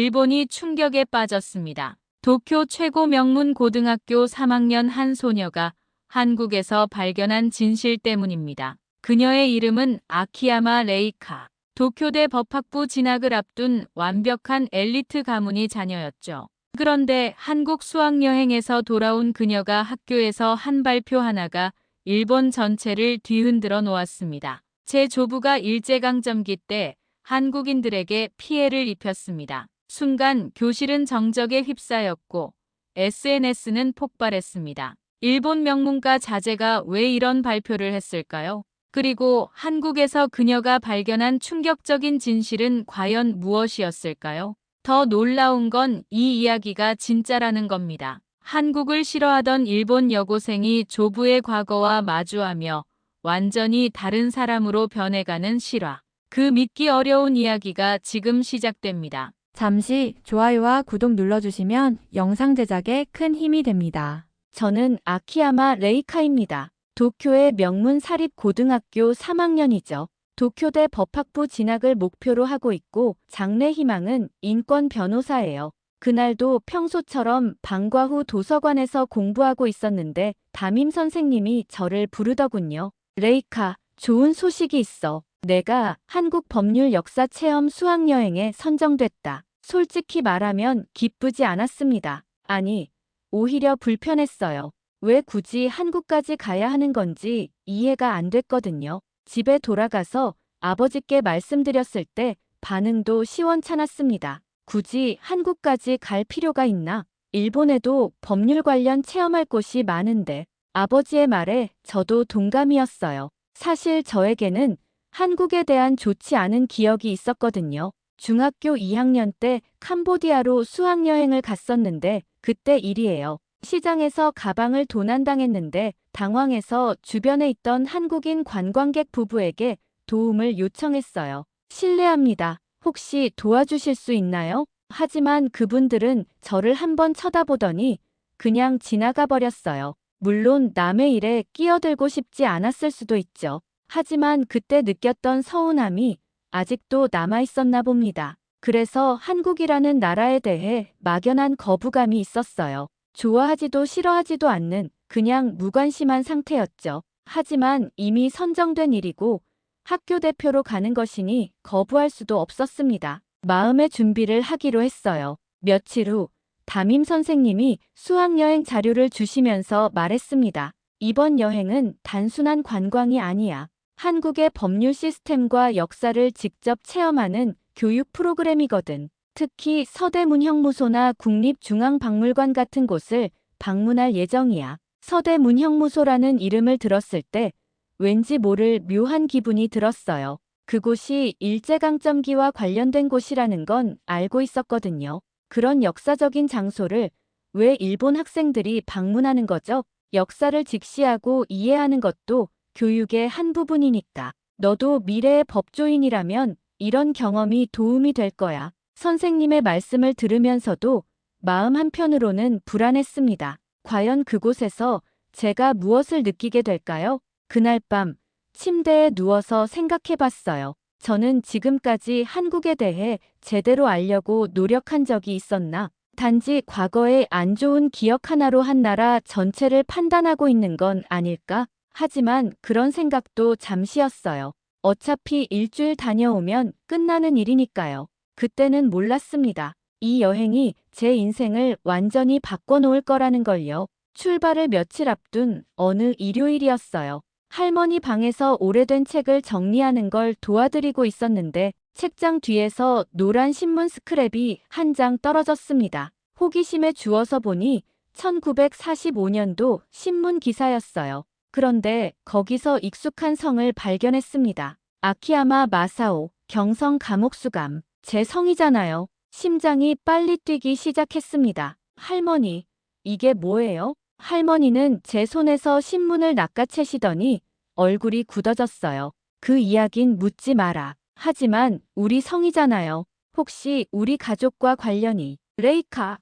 일본이 충격에 빠졌습니다. 도쿄 최고 명문 고등학교 3학년 한 소녀가 한국에서 발견한 진실 때문입니다. 그녀의 이름은 아키야마 레이카. 도쿄대 법학부 진학을 앞둔 완벽한 엘리트 가문이 자녀였죠. 그런데 한국 수학여행에서 돌아온 그녀가 학교에서 한 발표 하나가 일본 전체를 뒤흔들어 놓았습니다. 제 조부가 일제강점기 때 한국인들에게 피해를 입혔습니다. 순간 교실은 정적에 휩싸였고 SNS는 폭발했습니다. 일본 명문가 자제가 왜 이런 발표를 했을까요? 그리고 한국에서 그녀가 발견한 충격적인 진실은 과연 무엇이었을까요? 더 놀라운 건 이 이야기가 진짜라는 겁니다. 한국을 싫어하던 일본 여고생이 조부의 과거와 마주하며 완전히 다른 사람으로 변해가는 실화. 그 믿기 어려운 이야기가 지금 시작됩니다. 잠시 좋아요와 구독 눌러주시면 영상 제작에 큰 힘이 됩니다. 저는 아키야마 레이카입니다. 도쿄의 명문 사립고등학교 3학년이죠. 도쿄대 법학부 진학을 목표로 하고 있고 장래 희망은 인권 변호사예요. 그날도 평소처럼 방과 후 도서관에서 공부하고 있었는데 담임 선생님이 저를 부르더군요. 레이카, 좋은 소식이 있어. 내가 한국 법률 역사 체험 수학여행에 선정됐다. 솔직히 말하면 기쁘지 않았습니다. 아니, 오히려 불편했어요. 왜 굳이 한국까지 가야 하는 건지 이해가 안 됐거든요. 집에 돌아가서 아버지께 말씀드렸을 때 반응도 시원찮았습니다. 굳이 한국까지 갈 필요가 있나? 일본에도 법률 관련 체험할 곳이 많은데. 아버지의 말에 저도 동감이었어요. 사실 저에게는 한국에 대한 좋지 않은 기억이 있었거든요. 중학교 2학년 때 캄보디아로 수학여행을 갔었는데 그때 일이에요. 시장에서 가방을 도난당했는데 당황해서 주변에 있던 한국인 관광객 부부에게 도움을 요청했어요. 실례합니다. 혹시 도와주실 수 있나요? 하지만 그분들은 저를 한번 쳐다보더니 그냥 지나가 버렸어요. 물론 남의 일에 끼어들고 싶지 않았을 수도 있죠. 하지만 그때 느꼈던 서운함이 아직도 남아있었나 봅니다. 그래서 한국이라는 나라에 대해 막연한 거부감이 있었어요. 좋아하지도 싫어하지도 않는 그냥 무관심한 상태였죠. 하지만 이미 선정된 일이고 학교 대표로 가는 것이니 거부할 수도 없었습니다. 마음의 준비를 하기로 했어요. 며칠 후 담임 선생님이 수학여행 자료를 주시면서 말했습니다. 이번 여행은 단순한 관광이 아니야. 한국의 법률 시스템과 역사를 직접 체험하는 교육 프로그램이거든. 특히 서대문형무소나 국립중앙박물관 같은 곳을 방문할 예정이야. 서대문형무소라는 이름을 들었을 때 왠지 모를 묘한 기분이 들었어요. 그곳이 일제강점기와 관련된 곳이라는 건 알고 있었거든요. 그런 역사적인 장소를 왜 일본 학생들이 방문하는 거죠? 역사를 직시하고 이해하는 것도 교육의 한 부분이니까. 너도 미래의 법조인이라면 이런 경험이 도움이 될 거야. 선생님의 말씀을 들으면서도 마음 한편으로는 불안했습니다. 과연 그곳에서 제가 무엇을 느끼게 될까요? 그날 밤 침대에 누워서 생각해 봤어요. 저는 지금까지 한국에 대해 제대로 알려고 노력한 적이 있었나? 단지 과거의 안 좋은 기억 하나로 한 나라 전체를 판단하고 있는 건 아닐까? 하지만 그런 생각도 잠시였어요. 어차피 일주일 다녀오면 끝나는 일이니까요. 그때는 몰랐습니다. 이 여행이 제 인생을 완전히 바꿔놓을 거라는 걸요. 출발을 며칠 앞둔 어느 일요일이었어요. 할머니 방에서 오래된 책을 정리하는 걸 도와드리고 있었는데 책장 뒤에서 노란 신문 스크랩이 한 장 떨어졌습니다. 호기심에 주워서 보니 1945년도 신문 기사였어요. 그런데 거기서 익숙한 성을 발견했습니다. 아키야마 마사오, 경성 감옥수감. 제 성이잖아요. 심장이 빨리 뛰기 시작했습니다. 할머니, 이게 뭐예요? 할머니는 제 손에서 신문을 낚아채시더니 얼굴이 굳어졌어요. 그 이야긴 묻지 마라. 하지만 우리 성이잖아요. 혹시 우리 가족과 관련이. 레이카.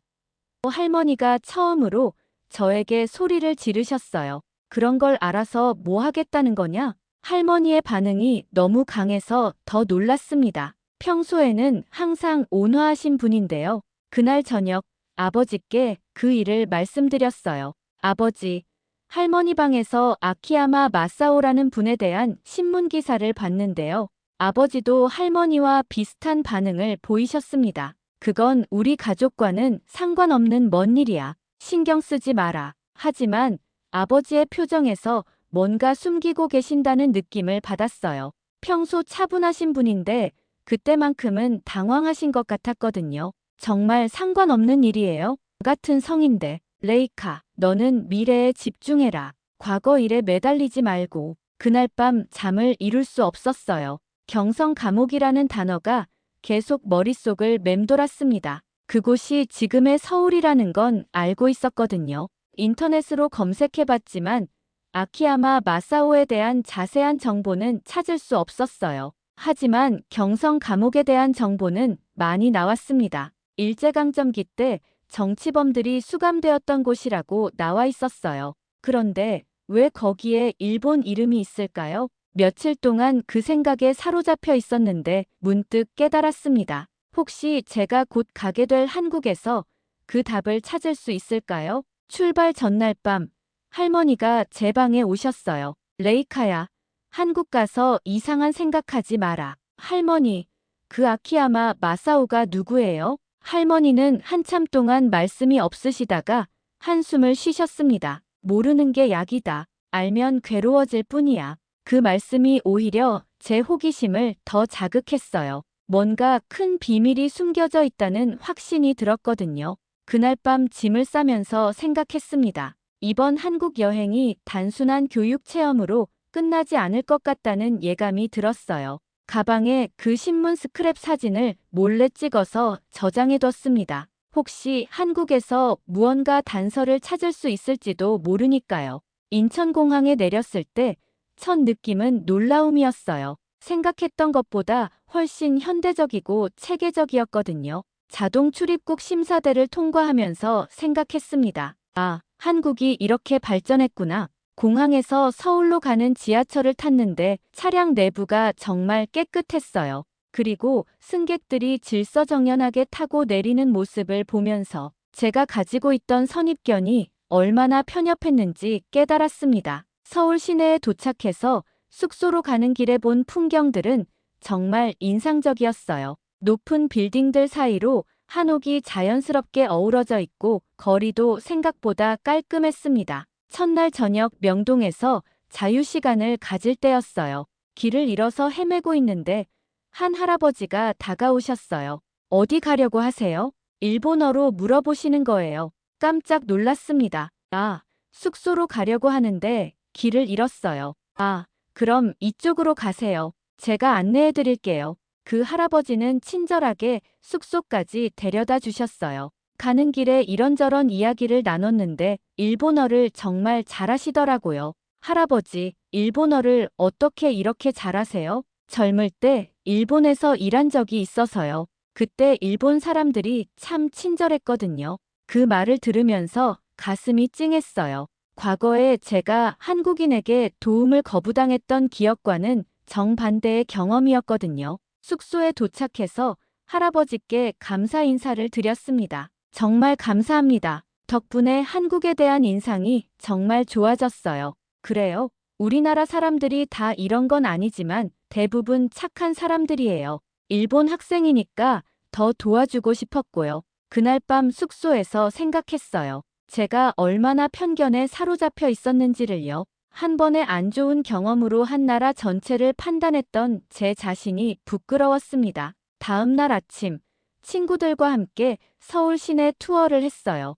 할머니가 처음으로 저에게 소리를 지르셨어요. 그런 걸 알아서 뭐 하겠다는 거냐? 할머니의 반응이 너무 강해서 더 놀랐습니다. 평소에는 항상 온화하신 분인데요. 그날 저녁 아버지께 그 일을 말씀드렸어요. 아버지, 할머니 방에서 아키야마 마사오라는 분에 대한 신문 기사를 봤는데요. 아버지도 할머니와 비슷한 반응을 보이셨습니다. 그건 우리 가족과는 상관없는 먼 일이야. 신경 쓰지 마라. 하지만 아버지의 표정에서 뭔가 숨기고 계신다는 느낌을 받았어요. 평소 차분하신 분인데 그때만큼은 당황하신 것 같았거든요. 정말 상관없는 일이에요. 저 같은 성인데. 레이카, 너는 미래에 집중해라. 과거 일에 매달리지 말고. 그날 밤 잠을 이룰 수 없었어요. 경성 감옥이라는 단어가 계속 머릿속을 맴돌았습니다. 그곳이 지금의 서울이라는 건 알고 있었거든요. 인터넷으로 검색해봤지만 아키야마 마사오에 대한 자세한 정보는 찾을 수 없었어요. 하지만 경성 감옥에 대한 정보는 많이 나왔습니다. 일제강점기 때 정치범들이 수감되었던 곳이라고 나와 있었어요. 그런데 왜 거기에 일본 이름이 있을까요? 며칠 동안 그 생각에 사로잡혀 있었는데 문득 깨달았습니다. 혹시 제가 곧 가게 될 한국에서 그 답을 찾을 수 있을까요? 출발 전날 밤 할머니가 제 방에 오셨어요. 레이카야, 한국 가서 이상한 생각하지 마라. 할머니, 그 아키야마 마사오가 누구예요? 할머니는 한참 동안 말씀이 없으시다가 한숨을 쉬셨습니다. 모르는 게 약이다. 알면 괴로워질 뿐이야. 그 말씀이 오히려 제 호기심을 더 자극했어요. 뭔가 큰 비밀이 숨겨져 있다는 확신이 들었거든요. 그날 밤 짐을 싸면서 생각했습니다. 이번 한국 여행이 단순한 교육 체험으로 끝나지 않을 것 같다는 예감이 들었어요. 가방에 그 신문 스크랩 사진을 몰래 찍어서 저장해뒀습니다. 혹시 한국에서 무언가 단서를 찾을 수 있을지도 모르니까요. 인천공항에 내렸을 때 첫 느낌은 놀라움이었어요. 생각했던 것보다 훨씬 현대적이고 체계적이었거든요. 자동 출입국 심사대를 통과하면서 생각했습니다. 아, 한국이 이렇게 발전했구나. 공항에서 서울로 가는 지하철을 탔는데 차량 내부가 정말 깨끗했어요. 그리고 승객들이 질서정연하게 타고 내리는 모습을 보면서 제가 가지고 있던 선입견이 얼마나 편협했는지 깨달았습니다. 서울 시내에 도착해서 숙소로 가는 길에 본 풍경들은 정말 인상적이었어요. 높은 빌딩들 사이로 한옥이 자연스럽게 어우러져 있고 거리도 생각보다 깔끔했습니다. 첫날 저녁 명동에서 자유시간을 가질 때였어요. 길을 잃어서 헤매고 있는데 한 할아버지가 다가오셨어요. 어디 가려고 하세요? 일본어로 물어보시는 거예요. 깜짝 놀랐습니다. 아, 숙소로 가려고 하는데 길을 잃었어요. 아, 그럼 이쪽으로 가세요. 제가 안내해 드릴게요. 그 할아버지는 친절하게 숙소까지 데려다 주셨어요. 가는 길에 이런저런 이야기를 나눴는데 일본어를 정말 잘하시더라고요. 할아버지, 일본어를 어떻게 이렇게 잘하세요? 젊을 때 일본에서 일한 적이 있어서요. 그때 일본 사람들이 참 친절했거든요. 그 말을 들으면서 가슴이 찡했어요. 과거에 제가 한국인에게 도움을 거부당했던 기억과는 정반대의 경험이었거든요. 숙소에 도착해서 할아버지께 감사 인사를 드렸습니다. 정말 감사합니다. 덕분에 한국에 대한 인상이 정말 좋아졌어요. 그래요? 우리나라 사람들이 다 이런 건 아니지만 대부분 착한 사람들이에요. 일본 학생이니까 더 도와주고 싶었고요. 그날 밤 숙소에서 생각했어요. 제가 얼마나 편견에 사로잡혀 있었는지를요. 한 번의 안 좋은 경험으로 한 나라 전체를 판단했던 제 자신이 부끄러웠습니다. 다음 날 아침, 친구들과 함께 서울 시내 투어를 했어요.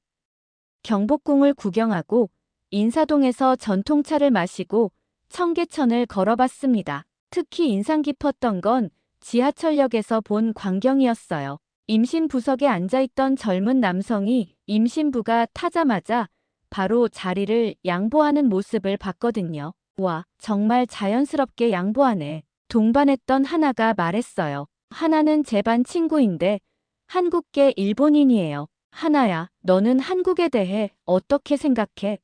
경복궁을 구경하고 인사동에서 전통차를 마시고 청계천을 걸어봤습니다. 특히 인상 깊었던 건 지하철역에서 본 광경이었어요. 임신부석에 앉아있던 젊은 남성이 임신부가 타자마자 바로 자리를 양보하는 모습을 봤거든요. 와, 정말 자연스럽게 양보하네. 동반했던 하나가 말했어요. 하나는 제 반 친구인데 한국계 일본인이에요. 하나야, 너는 한국에 대해 어떻게 생각해?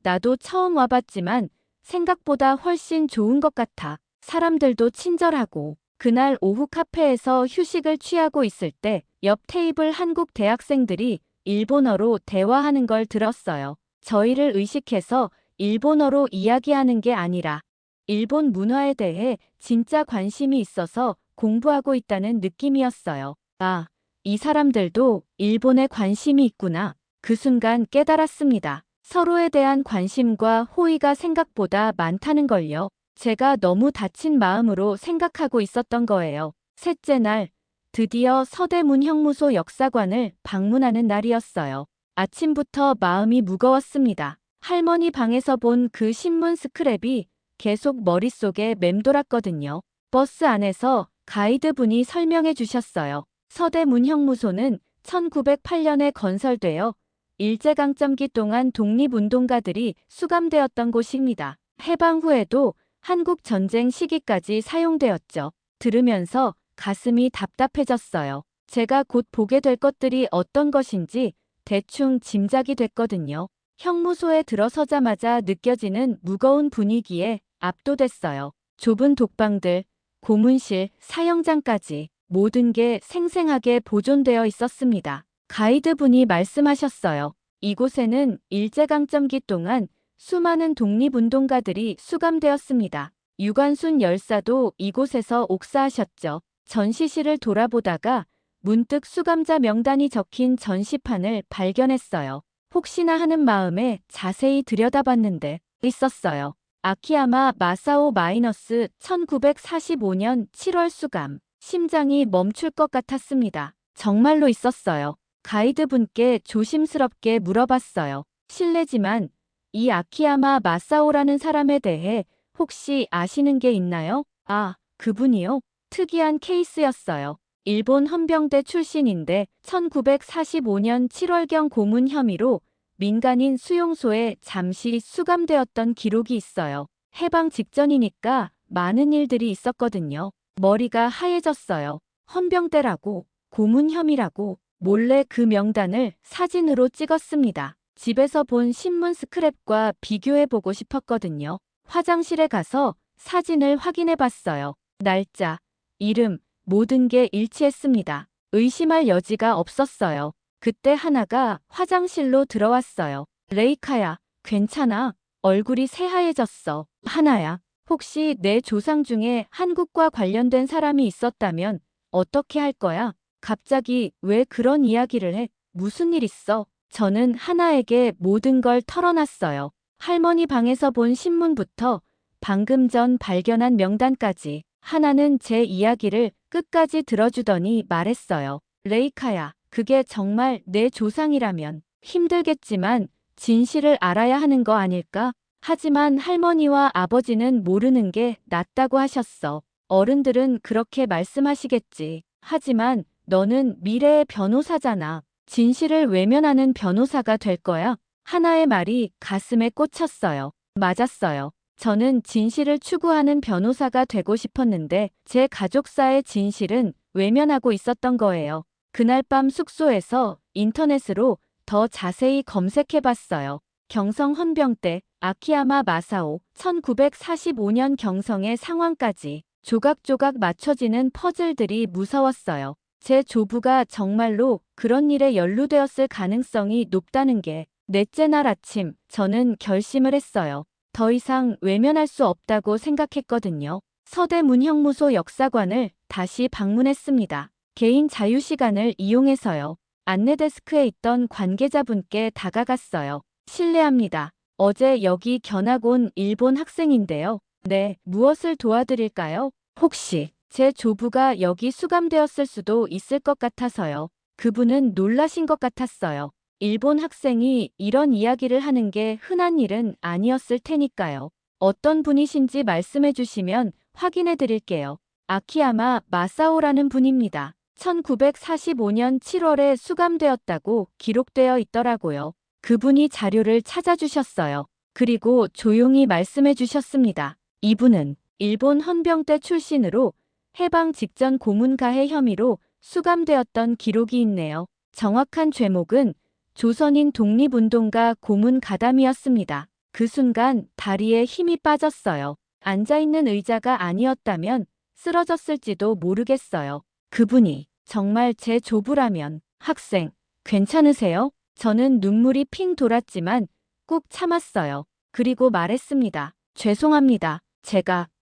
나도 처음 와봤지만 생각보다 훨씬 좋은 것 같아. 사람들도 친절하고. 그날 오후 카페에서 휴식을 취하고 있을 때 옆 테이블 한국 대학생들이 일본어로 대화하는 걸 들었어요. 저희를 의식해서 일본어로 이야기하는 게 아니라 일본 문화에 대해 진짜 관심이 있어서 공부하고 있다는 느낌이었어요. 아, 이 사람들도 일본에 관심이 있구나. 그 순간 깨달았습니다. 서로에 대한 관심과 호의가 생각보다 많다는 걸요. 제가 너무 다친 마음으로 생각하고 있었던 거예요. 셋째 날, 드디어 서대문 형무소 역사관을 방문하는 날이었어요. 아침부터 마음이 무거웠습니다. 할머니 방에서 본 그 신문 스크랩이 계속 머릿속에 맴돌았거든요. 버스 안에서 가이드분이 설명해 주셨어요. 서대문 형무소는 1908년에 건설되어 일제강점기 동안 독립운동가들이 수감되었던 곳입니다. 해방 후에도 한국전쟁 시기까지 사용되었죠. 들으면서 가슴이 답답해졌어요. 제가 곧 보게 될 것들이 어떤 것인지 대충 짐작이 됐거든요. 형무소에 들어서자마자 느껴지는 무거운 분위기에 압도됐어요. 좁은 독방들, 고문실, 사형장까지 모든 게 생생하게 보존되어 있었습니다. 가이드분이 말씀하셨어요. 이곳에는 일제강점기 동안 수많은 독립운동가들이 수감되었습니다. 유관순 열사도 이곳에서 옥사하셨죠. 전시실을 돌아보다가 문득 수감자 명단이 적힌 전시판을 발견했어요. 혹시나 하는 마음에 자세히 들여다봤는데 있었어요. 아키야마 마사오 마이너스 1945년 7월 수감. 심장이 멈출 것 같았습니다. 정말로 있었어요. 가이드분께 조심스럽게 물어봤어요. 실례지만 이 아키야마 마사오라는 사람에 대해 혹시 아시는 게 있나요? 아, 그분이요? 특이한 케이스였어요. 일본 헌병대 출신인데 1945년 7월경 고문 혐의로 민간인 수용소에 잠시 수감되었던 기록이 있어요. 해방 직전이니까 많은 일들이 있었거든요. 머리가 하얘졌어요. 헌병대라고, 고문 혐의라고 몰래 그 명단을 사진으로 찍었습니다. 집에서 본 신문 스크랩과 비교해보고 싶었거든요. 화장실에 가서 사진을 확인해봤어요. 날짜, 이름, 모든 게 일치했습니다. 의심할 여지가 없었어요. 그때 하나가 화장실로 들어왔어요. 레이카야, 괜찮아. 얼굴이 새하얘졌어. 하나야, 혹시 내 조상 중에 한국과 관련된 사람이 있었다면 어떻게 할 거야? 갑자기 왜 그런 이야기를 해? 무슨 일 있어? 저는 하나에게 모든 걸 털어놨어요. 할머니 방에서 본 신문부터 방금 전 발견한 명단까지. 하나는 제 이야기를 끝까지 들어주더니 말했어요. 레이카야, 그게 정말 내 조상이라면 힘들겠지만 진실을 알아야 하는 거 아닐까? 하지만 할머니와 아버지는 모르는 게 낫다고 하셨어. 어른들은 그렇게 말씀하시겠지. 하지만 너는 미래의 변호사잖아. 진실을 외면하는 변호사가 될 거야. 하나의 말이 가슴에 꽂혔어요. 맞았어요. 저는 진실을 추구하는 변호사가 되고 싶었는데 제 가족사의 진실은 외면하고 있었던 거예요. 그날 밤 숙소에서 인터넷으로 더 자세히 검색해봤어요. 경성 헌병대, 아키야마 마사오, 1945년 경성의 상황까지 조각조각 맞춰지는 퍼즐들이 무서웠어요. 제 조부가 정말로 그런 일에 연루되었을 가능성이 높다는 게 넷째 날 아침 저는 결심을 했어요. 더 이상 외면할 수 없다고 생각했거든요. 서대문 형무소 역사관을 다시 방문했습니다. 개인 자유시간을 이용해서요. 안내데스크에 있던 관계자분께 다가갔어요. 실례합니다. 어제 여기 견학 온 일본 학생인데요. 네, 무엇을 도와드릴까요? 혹시 제 조부가 여기 수감되었을 수도 있을 것 같아서요. 그분은 놀라신 것 같았어요. 일본 학생이 이런 이야기를 하는 게 흔한 일은 아니었을 테니까요. 어떤 분이신지 말씀해 주시면 확인해 드릴게요. 아키야마 마사오라는 분입니다. 1945년 7월에 수감되었다고 기록되어 있더라고요. 그분이 자료를 찾아주셨어요. 그리고 조용히 말씀해 주셨습니다. 이분은 일본 헌병대 출신으로 해방 직전 고문 가해 혐의로 수감되었던 기록이 있네요. 정확한 죄목은 조선인 독립운동가 고문 가담이었습니다. 그 순간 다리에 힘이 빠졌어요. 앉아있는 의자가 아니었다면 쓰러졌을지도 모르겠어요. 그분이 정말 제 조부라면. 학생, 괜찮으세요? 저는 눈물이 핑 돌았지만 꾹 참았어요. 그리고 말했습니다. 죄송합니다.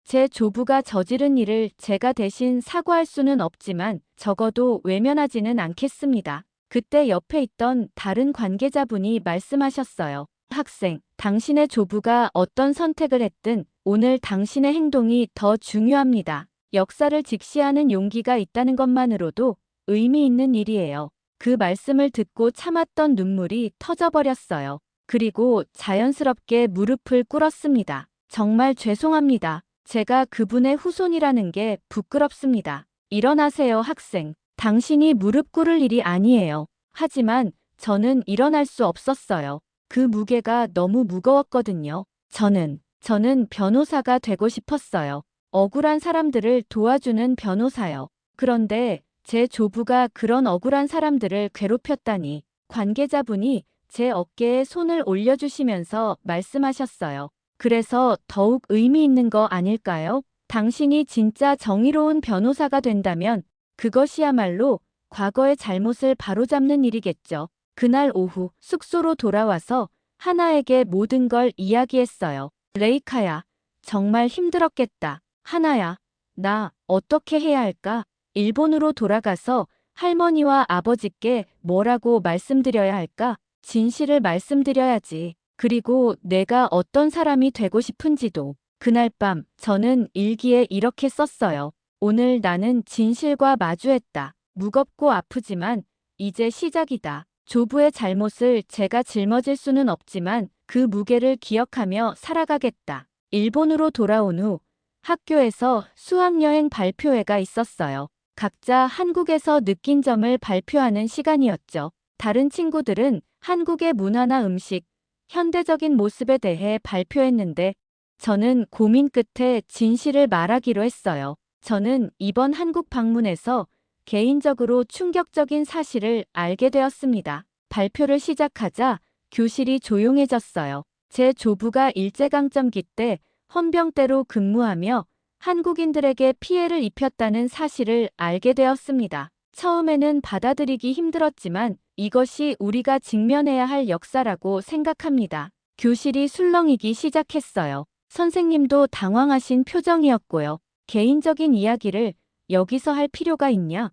제 조부가 저지른 일을 제가 대신 사과할 수는 없지만 적어도 외면하지는 않겠습니다. 그때 옆에 있던 다른 관계자분이 말씀하셨어요. 학생, 당신의 조부가 어떤 선택을 했든 오늘 당신의 행동이 더 중요합니다. 역사를 직시하는 용기가 있다는 것만으로도 의미 있는 일이에요. 그 말씀을 듣고 참았던 눈물이 터져버렸어요. 그리고 자연스럽게 무릎을 꿇었습니다. 정말 죄송합니다. 제가 그분의 후손이라는 게 부끄럽습니다. 일어나세요, 학생. 당신이 무릎 꿇을 일이 아니에요. 하지만 저는 일어날 수 없었어요. 그 무게가 너무 무거웠거든요. 저는 변호사가 되고 싶었어요. 억울한 사람들을 도와주는 변호사요. 그런데 제 조부가 그런 억울한 사람들을 괴롭혔다니. 관계자분이 제 어깨에 손을 올려주시면서 말씀하셨어요. 그래서 더욱 의미 있는 거 아닐까요? 당신이 진짜 정의로운 변호사가 된다면 그것이야말로 과거의 잘못을 바로잡는 일이겠죠. 그날 오후 숙소로 돌아와서 하나에게 모든 걸 이야기했어요. 레이카야, 정말 힘들었겠다. 하나야, 나 어떻게 해야 할까? 일본으로 돌아가서 할머니와 아버지께 뭐라고 말씀드려야 할까? 진실을 말씀드려야지. 그리고 내가 어떤 사람이 되고 싶은지도. 그날 밤 저는 일기에 이렇게 썼어요. 오늘 나는 진실과 마주했다. 무겁고 아프지만 이제 시작이다. 조부의 잘못을 제가 짊어질 수는 없지만 그 무게를 기억하며 살아가겠다. 일본으로 돌아온 후 학교에서 수학여행 발표회가 있었어요. 각자 한국에서 느낀 점을 발표하는 시간이었죠. 다른 친구들은 한국의 문화나 음식, 현대적인 모습에 대해 발표했는데 저는 고민 끝에 진실을 말하기로 했어요. 저는 이번 한국 방문에서 개인적으로 충격적인 사실을 알게 되었습니다. 발표를 시작하자 교실이 조용해졌어요. 제 조부가 일제강점기 때 헌병대로 근무하며 한국인들에게 피해를 입혔다는 사실을 알게 되었습니다. 처음에는 받아들이기 힘들었지만 이것이 우리가 직면해야 할 역사라고 생각합니다. 교실이 술렁이기 시작했어요. 선생님도 당황하신 표정이었고요. 개인적인 이야기를 여기서 할 필요가 있냐?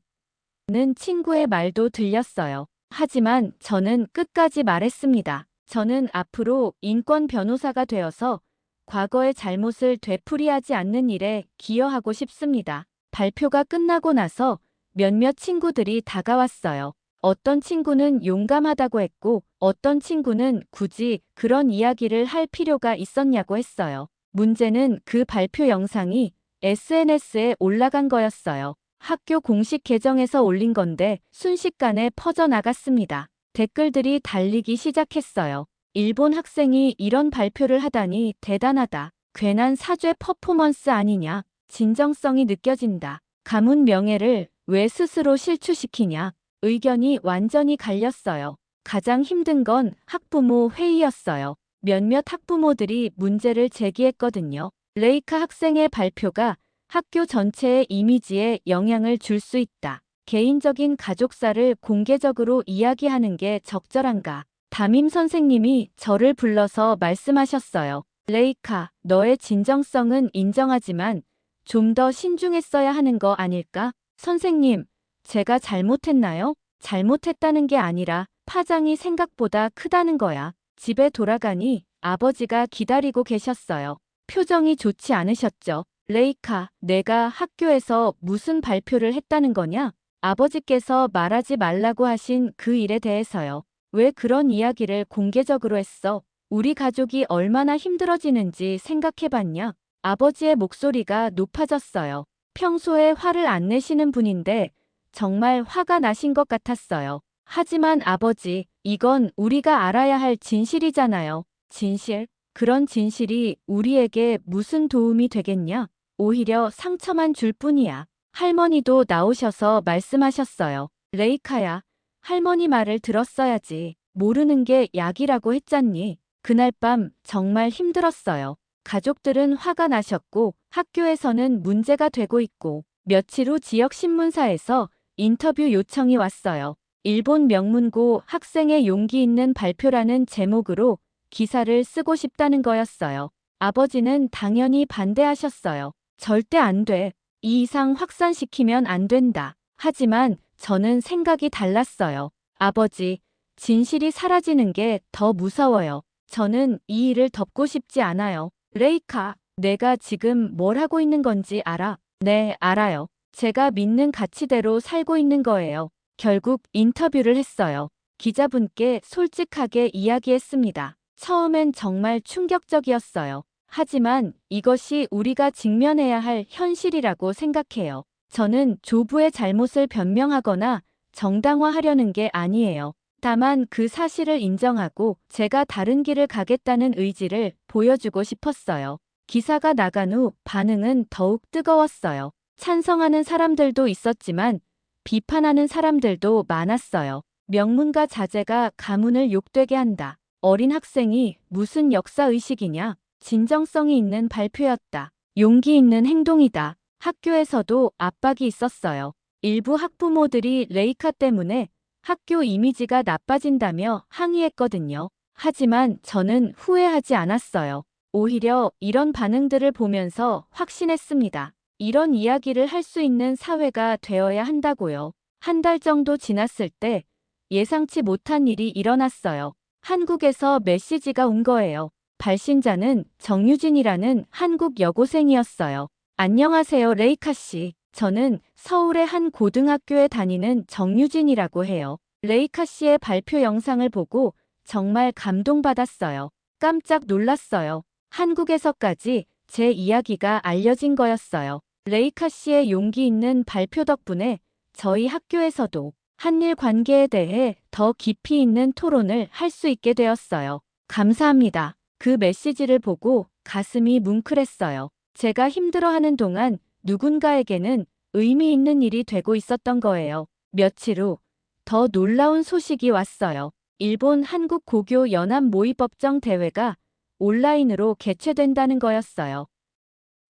는 친구의 말도 들렸어요. 하지만 저는 끝까지 말했습니다. 저는 앞으로 인권 변호사가 되어서 과거의 잘못을 되풀이하지 않는 일에 기여하고 싶습니다. 발표가 끝나고 나서 몇몇 친구들이 다가왔어요. 어떤 친구는 용감하다고 했고 어떤 친구는 굳이 그런 이야기를 할 필요가 있었냐고 했어요. 문제는 그 발표 영상이 SNS에 올라간 거였어요. 학교 공식 계정에서 올린 건데 순식간에 퍼져나갔습니다. 댓글들이 달리기 시작했어요. 일본 학생이 이런 발표를 하다니 대단하다. 괜한 사죄 퍼포먼스 아니냐. 진정성이 느껴진다. 가문 명예를 왜 스스로 실추시키냐. 의견이 완전히 갈렸어요. 가장 힘든 건 학부모 회의였어요. 몇몇 학부모들이 문제를 제기했거든요. 레이카 학생의 발표가 학교 전체의 이미지에 영향을 줄 수 있다. 개인적인 가족사를 공개적으로 이야기하는 게 적절한가? 담임 선생님이 저를 불러서 말씀하셨어요. 레이카, 너의 진정성은 인정하지만 좀 더 신중했어야 하는 거 아닐까? 선생님, 제가 잘못했나요? 잘못했다는 게 아니라 파장이 생각보다 크다는 거야. 집에 돌아가니 아버지가 기다리고 계셨어요. 표정이 좋지 않으셨죠? 레이카, 내가 학교에서 무슨 발표를 했다는 거냐? 아버지께서 말하지 말라고 하신 그 일에 대해서요. 왜 그런 이야기를 공개적으로 했어? 우리 가족이 얼마나 힘들어지는지 생각해봤냐? 아버지의 목소리가 높아졌어요. 평소에 화를 안 내시는 분인데 정말 화가 나신 것 같았어요. 하지만 아버지, 이건 우리가 알아야 할 진실이잖아요. 진실? 그런 진실이 우리에게 무슨 도움이 되겠냐? 오히려 상처만 줄 뿐이야. 할머니도 나오셔서 말씀하셨어요. 레이카야, 할머니 말을 들었어야지. 모르는 게 약이라고 했잖니. 그날 밤 정말 힘들었어요. 가족들은 화가 나셨고 학교에서는 문제가 되고 있고 며칠 후 지역 신문사에서 인터뷰 요청이 왔어요. 일본 명문고 학생의 용기 있는 발표라는 제목으로 기사를 쓰고 싶다는 거였어요. 아버지는 당연히 반대하셨어요. 절대 안 돼. 이 이상 확산시키면 안 된다. 하지만 저는 생각이 달랐어요. 아버지, 진실이 사라지는 게 더 무서워요. 저는 이 일을 덮고 싶지 않아요. 레이카, 내가 지금 뭘 하고 있는 건지 알아? 네, 알아요. 제가 믿는 가치대로 살고 있는 거예요. 결국 인터뷰를 했어요. 기자분께 솔직하게 이야기했습니다. 처음엔 정말 충격적이었어요. 하지만 이것이 우리가 직면해야 할 현실이라고 생각해요. 저는 조부의 잘못을 변명하거나 정당화하려는 게 아니에요. 다만 그 사실을 인정하고 제가 다른 길을 가겠다는 의지를 보여주고 싶었어요. 기사가 나간 후 반응은 더욱 뜨거웠어요. 찬성하는 사람들도 있었지만 비판하는 사람들도 많았어요. 명문가 자제가 가문을 욕되게 한다. 어린 학생이 무슨 역사의식이냐? 진정성이 있는 발표였다. 용기 있는 행동이다. 학교에서도 압박이 있었어요. 일부 학부모들이 레이카 때문에 학교 이미지가 나빠진다며 항의했거든요. 하지만 저는 후회하지 않았어요. 오히려 이런 반응들을 보면서 확신했습니다. 이런 이야기를 할 수 있는 사회가 되어야 한다고요. 한 달 정도 지났을 때 예상치 못한 일이 일어났어요. 한국에서 메시지가 온 거예요. 발신자는 정유진이라는 한국 여고생이었어요. 안녕하세요, 레이카 씨. 저는 서울의 한 고등학교에 다니는 정유진이라고 해요. 레이카 씨의 발표 영상을 보고 정말 감동받았어요. 깜짝 놀랐어요. 한국에서까지 제 이야기가 알려진 거였어요. 레이카 씨의 용기 있는 발표 덕분에 저희 학교에서도 한일 관계에 대해 더 깊이 있는 토론을 할 수 있게 되었어요. 감사합니다. 그 메시지를 보고 가슴이 뭉클했어요. 제가 힘들어하는 동안 누군가에게는 의미 있는 일이 되고 있었던 거예요. 며칠 후 더 놀라운 소식이 왔어요. 일본 한국 고교 연합 모의법정 대회가 온라인으로 개최된다는 거였어요.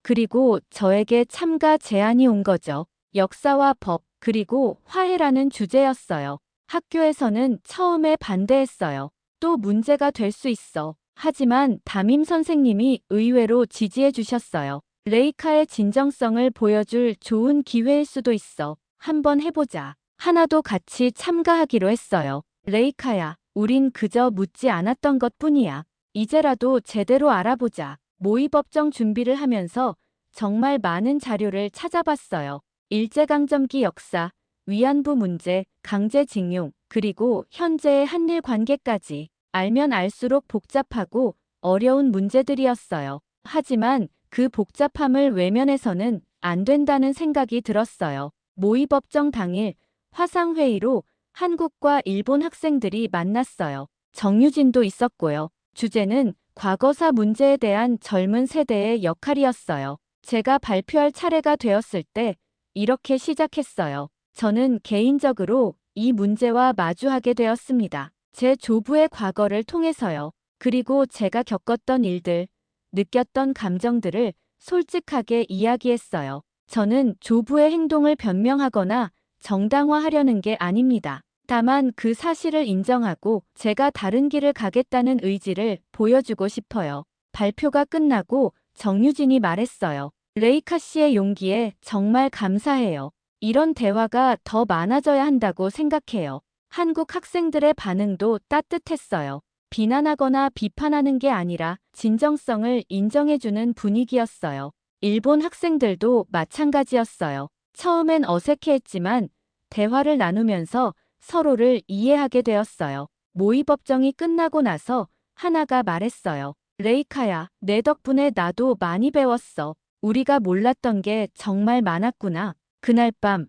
그리고 저에게 참가 제안이 온 거죠. 역사와 법, 그리고 화해라는 주제였어요. 학교에서는 처음에 반대했어요. 또 문제가 될 수 있어. 하지만 담임 선생님이 의외로 지지해 주셨어요. 레이카의 진정성을 보여줄 좋은 기회일 수도 있어. 한번 해보자. 하나도 같이 참가하기로 했어요. 레이카야, 우린 그저 묻지 않았던 것뿐이야. 이제라도 제대로 알아보자. 모의법정 준비를 하면서 정말 많은 자료를 찾아봤어요. 일제강점기 역사, 위안부 문제, 강제징용, 그리고 현재의 한일 관계까지. 알면 알수록 복잡하고 어려운 문제들이었어요. 하지만 그 복잡함을 외면해서는 안 된다는 생각이 들었어요. 모의법정 당일 화상회의로 한국과 일본 학생들이 만났어요. 정유진도 있었고요. 주제는 과거사 문제에 대한 젊은 세대의 역할이었어요. 제가 발표할 차례가 되었을 때 이렇게 시작했어요. 저는 개인적으로 이 문제와 마주하게 되었습니다. 제 조부의 과거를 통해서요. 그리고 제가 겪었던 일들, 느꼈던 감정들을 솔직하게 이야기했어요. 저는 조부의 행동을 변명하거나 정당화하려는 게 아닙니다. 다만 그 사실을 인정하고 제가 다른 길을 가겠다는 의지를 보여주고 싶어요. 발표가 끝나고 정유진이 말했어요. 레이카 씨의 용기에 정말 감사해요. 이런 대화가 더 많아져야 한다고 생각해요. 한국 학생들의 반응도 따뜻했어요. 비난하거나 비판하는 게 아니라 진정성을 인정해주는 분위기였어요. 일본 학생들도 마찬가지였어요. 처음엔 어색해했지만 대화를 나누면서 서로를 이해하게 되었어요. 모의법정이 끝나고 나서 하나가 말했어요. 레이카야, 내 덕분에 나도 많이 배웠어. 우리가 몰랐던 게 정말 많았구나. 그날 밤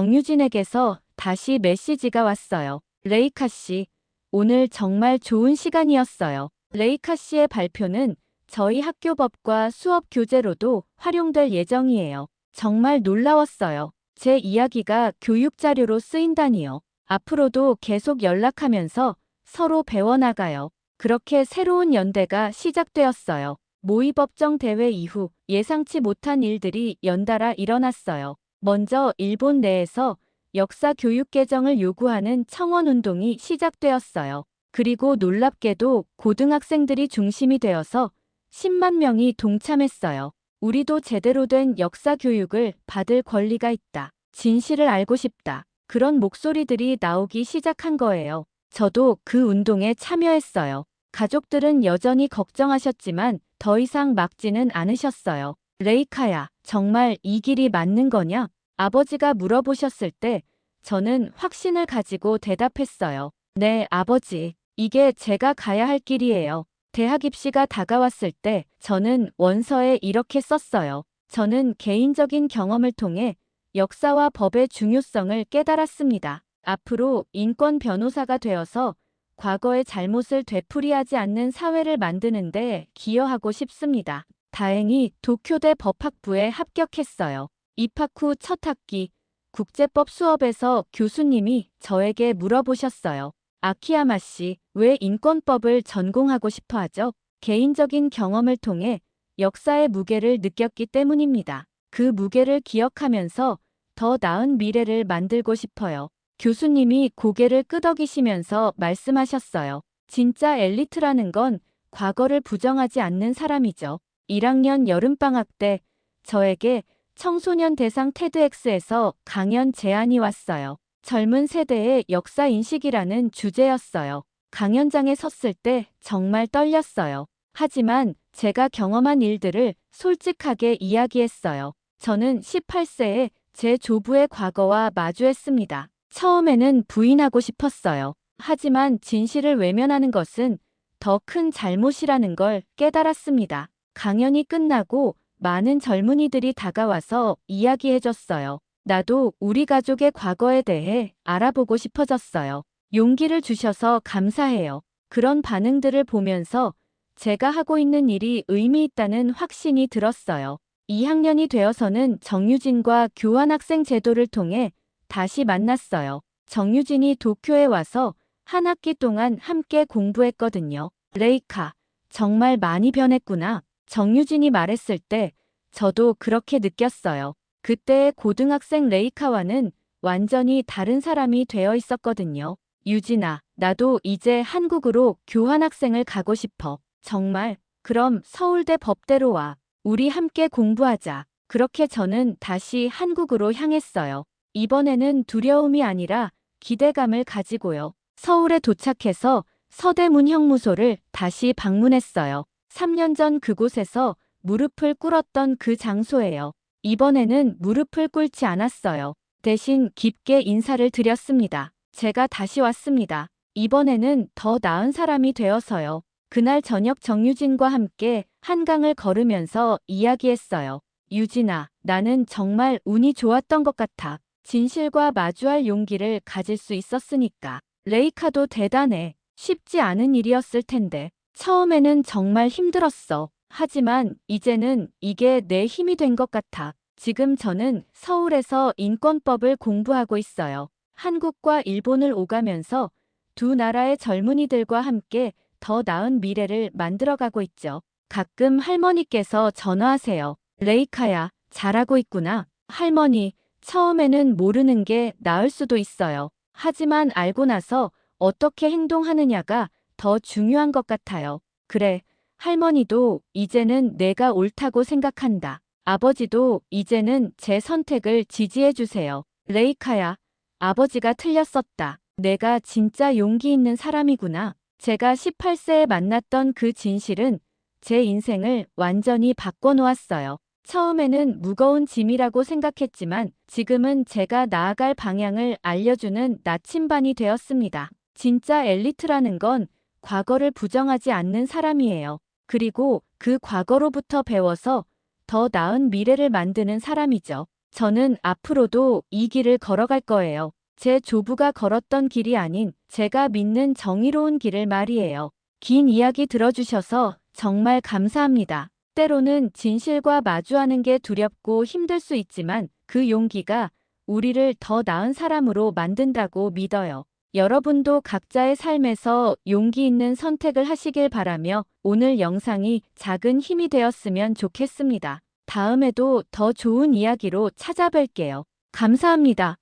정유진에게서 다시 메시지가 왔어요. 레이카 씨, 오늘 정말 좋은 시간이었어요. 레이카 씨의 발표는 저희 학교법과 수업 교재로도 활용될 예정이에요. 정말 놀라웠어요. 제 이야기가 교육 자료로 쓰인다니요. 앞으로도 계속 연락하면서 서로 배워나가요. 그렇게 새로운 연대가 시작되었어요. 모의법정 대회 이후 예상치 못한 일들이 연달아 일어났어요. 먼저 일본 내에서 역사 교육 개정을 요구하는 청원운동이 시작되었어요. 그리고 놀랍게도 고등학생들이 중심이 되어서 10만 명이 동참했어요. 우리도 제대로 된 역사 교육을 받을 권리가 있다. 진실을 알고 싶다. 그런 목소리들이 나오기 시작한 거예요. 저도 그 운동에 참여했어요. 가족들은 여전히 걱정하셨지만 더 이상 막지는 않으셨어요. 레이카야, 정말 이 길이 맞는 거냐? 아버지가 물어보셨을 때 저는 확신을 가지고 대답했어요. 네, 아버지. 이게 제가 가야 할 길이에요. 대학 입시가 다가왔을 때 저는 원서에 이렇게 썼어요. 저는 개인적인 경험을 통해 역사와 법의 중요성을 깨달았습니다. 앞으로 인권 변호사가 되어서 과거의 잘못을 되풀이하지 않는 사회를 만드는데 기여하고 싶습니다. 다행히 도쿄대 법학부에 합격했어요. 입학 후 첫 학기 국제법 수업에서 교수님이 저에게 물어보셨어요. 아키야마 씨, 왜 인권법을 전공하고 싶어 하죠? 개인적인 경험을 통해 역사의 무게를 느꼈기 때문입니다. 그 무게를 기억하면서 더 나은 미래를 만들고 싶어요. 교수님이 고개를 끄덕이시면서 말씀하셨어요. 진짜 엘리트라는 건 과거를 부정하지 않는 사람이죠. 1학년 여름방학 때 저에게 청소년 대상 테드엑스에서 강연 제안이 왔어요. 젊은 세대의 역사 인식이라는 주제였어요. 강연장에 섰을 때 정말 떨렸어요. 하지만 제가 경험한 일들을 솔직하게 이야기했어요. 저는 18세에 제 조부의 과거와 마주했습니다. 처음에는 부인하고 싶었어요. 하지만 진실을 외면하는 것은 더 큰 잘못이라는 걸 깨달았습니다. 강연이 끝나고 많은 젊은이들이 다가와서 이야기해줬어요. 나도 우리 가족의 과거에 대해 알아보고 싶어졌어요. 용기를 주셔서 감사해요. 그런 반응들을 보면서 제가 하고 있는 일이 의미 있다는 확신이 들었어요. 2학년이 되어서는 정유진과 교환학생 제도를 통해 다시 만났어요. 정유진이 도쿄에 와서 한 학기 동안 함께 공부했거든요. 레이카, 정말 많이 변했구나. 정유진이 말했을 때 저도 그렇게 느꼈어요. 그때의 고등학생 레이카와는 완전히 다른 사람이 되어 있었거든요. 유진아, 나도 이제 한국으로 교환학생을 가고 싶어. 정말? 그럼 서울대 법대로 와. 우리 함께 공부하자. 그렇게 저는 다시 한국으로 향했어요. 이번에는 두려움이 아니라 기대감을 가지고요. 서울에 도착해서 서대문 형무소를 다시 방문했어요. 3년 전 그곳에서 무릎을 꿇었던 그 장소예요. 이번에는 무릎을 꿇지 않았어요. 대신 깊게 인사를 드렸습니다. 제가 다시 왔습니다. 이번에는 더 나은 사람이 되어서요. 그날 저녁 정유진과 함께 한강을 걸으면서 이야기했어요. 유진아, 나는 정말 운이 좋았던 것 같아. 진실과 마주할 용기를 가질 수 있었으니까. 레이카도 대단해. 쉽지 않은 일이었을 텐데. 처음에는 정말 힘들었어. 하지만 이제는 이게 내 힘이 된 것 같아. 지금 저는 서울에서 인권법을 공부하고 있어요. 한국과 일본을 오가면서 두 나라의 젊은이들과 함께 더 나은 미래를 만들어가고 있죠. 가끔 할머니께서 전화하세요. 레이카야, 잘하고 있구나. 할머니, 처음에는 모르는 게 나을 수도 있어요. 하지만 알고 나서 어떻게 행동하느냐가 더 중요한 것 같아요. 그래, 할머니도 이제는 내가 옳다고 생각한다. 아버지도 이제는 제 선택을 지지해 주세요. 레이카야, 아버지가 틀렸었다. 내가 진짜 용기 있는 사람이구나. 제가 18세에 만났던 그 진실은 제 인생을 완전히 바꿔놓았어요. 처음에는 무거운 짐이라고 생각했지만 지금은 제가 나아갈 방향을 알려주는 나침반이 되었습니다. 진짜 엘리트라는 건 과거를 부정하지 않는 사람이에요. 그리고 그 과거로부터 배워서 더 나은 미래를 만드는 사람이죠. 저는 앞으로도 이 길을 걸어갈 거예요. 제 조부가 걸었던 길이 아닌 제가 믿는 정의로운 길을 말이에요. 긴 이야기 들어주셔서 정말 감사합니다. 때로는 진실과 마주하는 게 두렵고 힘들 수 있지만 그 용기가 우리를 더 나은 사람으로 만든다고 믿어요. 여러분도 각자의 삶에서 용기 있는 선택을 하시길 바라며 오늘 영상이 작은 힘이 되었으면 좋겠습니다. 다음에도 더 좋은 이야기로 찾아뵐게요. 감사합니다.